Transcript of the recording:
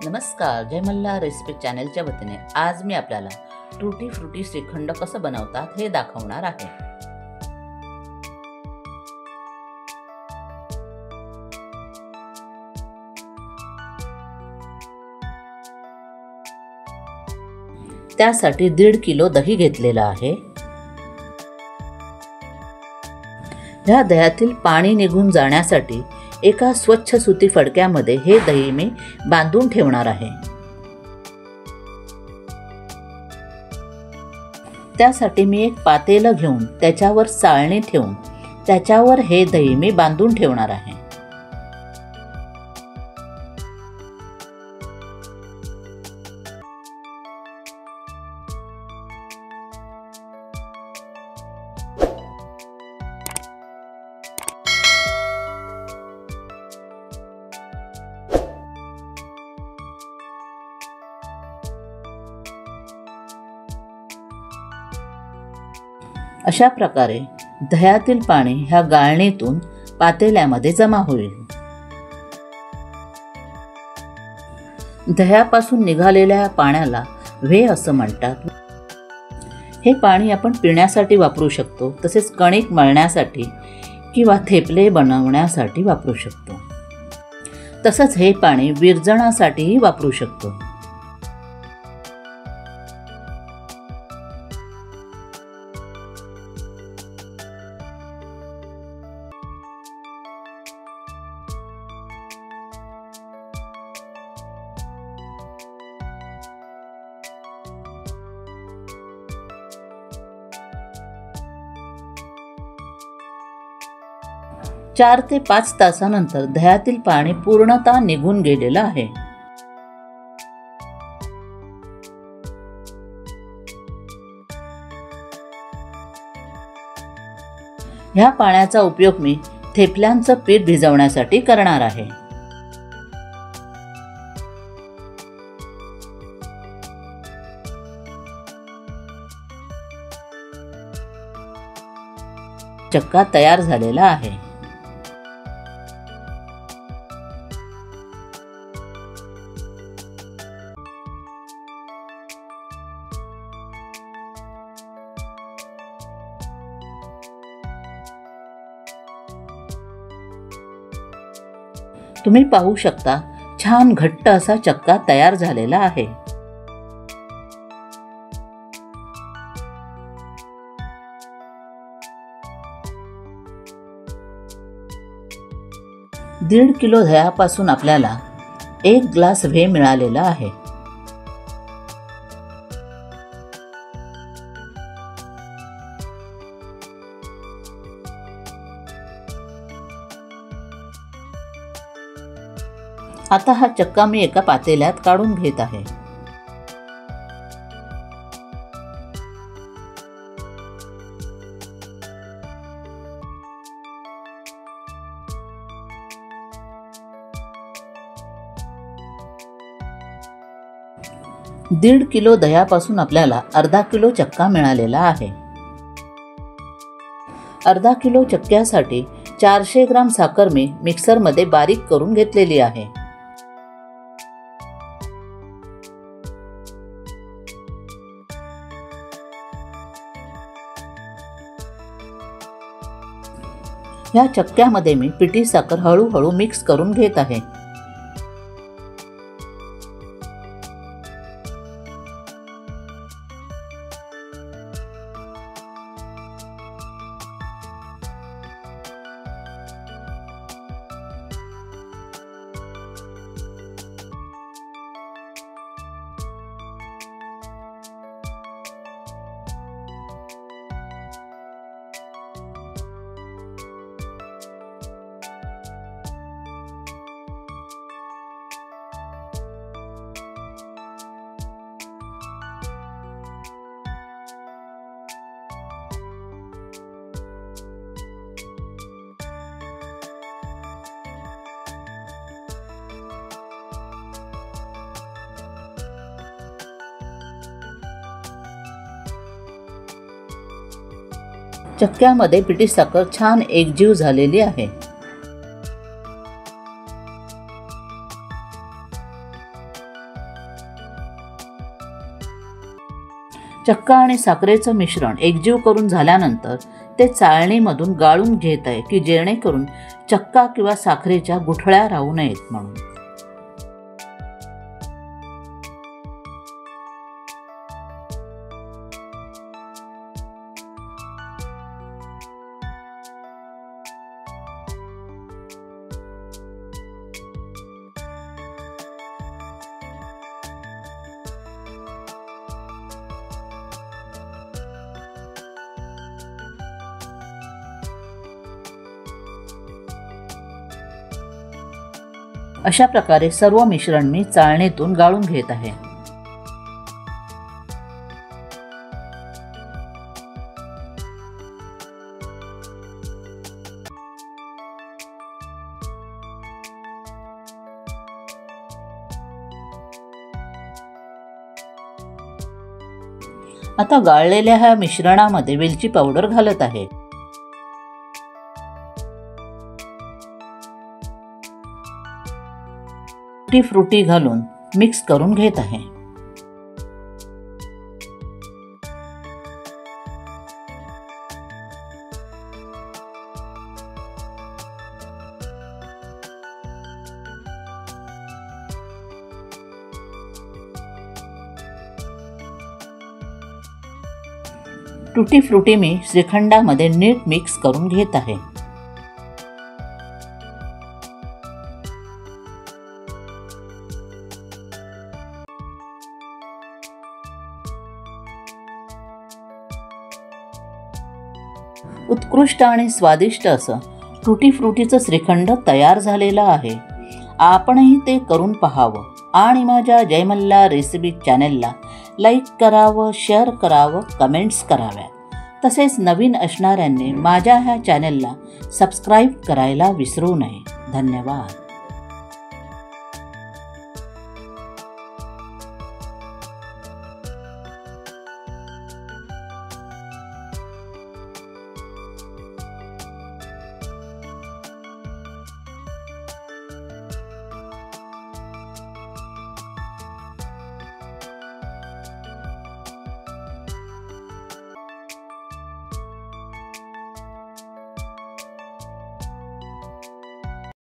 नमस्कार, जय मल्हार रेसिपी चॅनलच्या वतीने आज मी आपल्याला टूटी फ्रूटी श्रीखंड कसं बनवतात हे दाखवणार आहे। त्यासाठी 1.5 किलो दही घेतलेला आहे। या दह्यातील पाणी निघून जाण्यासाठी एका स्वच्छ सुती फडक्यामध्ये हे दही मी बांधून ठेवणार आहे। त्यासाठी मी एक पातेलं घेऊन त्याच्यावर चाळणी ठेवून त्याच्यावर हे दही मी बांधून ठेवणार आहे। अशा प्रकारे दह्यातील पाणी ह्या गाळणीतून पातेल्यामध्ये जमा होईल। दह्यापासून निघालेल्या पाण्याला व्हे असं म्हणतात। हे पाणी आपण पिण्यासाठी वापरू शकतो, तसेच कणिक मळण्यासाठी किंवा थेपले बनवण्यासाठी वापरू शकतो। तसंच हे पाणी विरजणासाठीही वापरू शकतो। चार ते 5 तासानंतर दह्यातील पाणी पूर्णतः निघून गेलेलं आहे। ह्या पाण्याचा उपयोग मी थेपल्यांचं पीठ भिजवण्यासाठी करणार आहे। चक्का तयार झालेला आहे। तुम्ही पाहू शकता, छान घट्ट असा चक्का तयार झालेला आहे। दीड किलो दह्यापासून आपल्याला 1 ग्लास व्हे मिळालेला आहे। आता हा चक्का मी एका पातेल्यात काढून घेत आहे। दीड किलो दह्यापासून आपल्याला अर्धा किलो चक्का मिळालेला आहे। अर्धा किलो चक्क्यासाठी 400 ग्राम साखर मी मिक्सरमध्ये बारीक करून घेतलेली आहे। या चक्क्यामध्ये मी पिठी साखर हळूहळू मिक्स करून घेत आहे। चक्क्यामध्ये पिठी साखर छान एकजीव झालेली आहे। चक्का आणि साखरेचं मिश्रण एकजीव करून झाल्यानंतर ते चाळणीमधून गाळून घेत आहे की जेणेकरून चक्का किंवा साखरेच्या गुठळ्या राहू नयेत म्हणून. अशा प्रकारे सर्व मिश्रण मी चाळणीतून गाळून घेत आहे. आता गाळलेल्या ह्या मिश्रणामध्ये वेलची पावडर घालत आहे. टुटी फ्रुटी घालून मिक्स करून घेत आहे. टुटी फ्रुटी मी श्रीखंडामध्ये नीट मिक्स करून घेत आहे. उत्कृष्ट आणि स्वादिष्ट असं टुटी फ्रुटीचं श्रीखंड तयार झालेलं आहे. आपणही ते करून पाहावं आणि माझ्या जय मल्हार रेसिपी चॅनेलला लाईक करावं, शेअर करावं, कमेंट्स कराव्या. तसेच नवीन असणाऱ्यांनी माझ्या ह्या चॅनेलला सबस्क्राईब करायला विसरू नये. धन्यवाद.